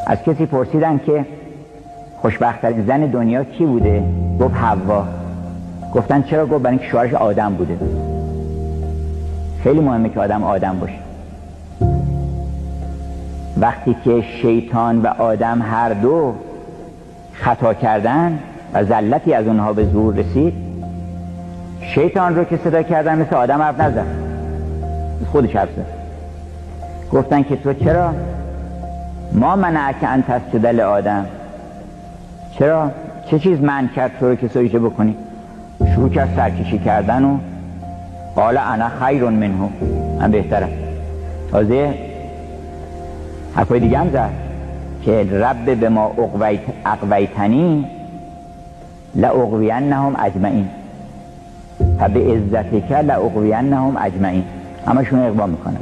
از کسی پرسیدن که خوشبخت‌ترین زن دنیا کی بوده؟ گفت حوا. گفتن چرا؟ گفت برای اینکه شوهرش آدم بوده. خیلی مهمه که آدم باشه. وقتی که شیطان و آدم هر دو خطا کردن و زلتی از اونها به ظهور رسید، شیطان رو که صدا کردن مثل آدم حرف نزد، خودش حرف زد. گفتن که تو چرا ما منعک ان تسجد لآدم، چرا چه چیز منع کرد تو رو که سجده بکنی؟ شروع کرد سرکشی کردن و قال انا خیر منه، من بهترم. تازه حرفای دیگه هم زد که رب به ما اقویتنی لاغوینهم اجمعین، فبعزتک لاغوینهم اجمعین، همشون اقوا میکنه.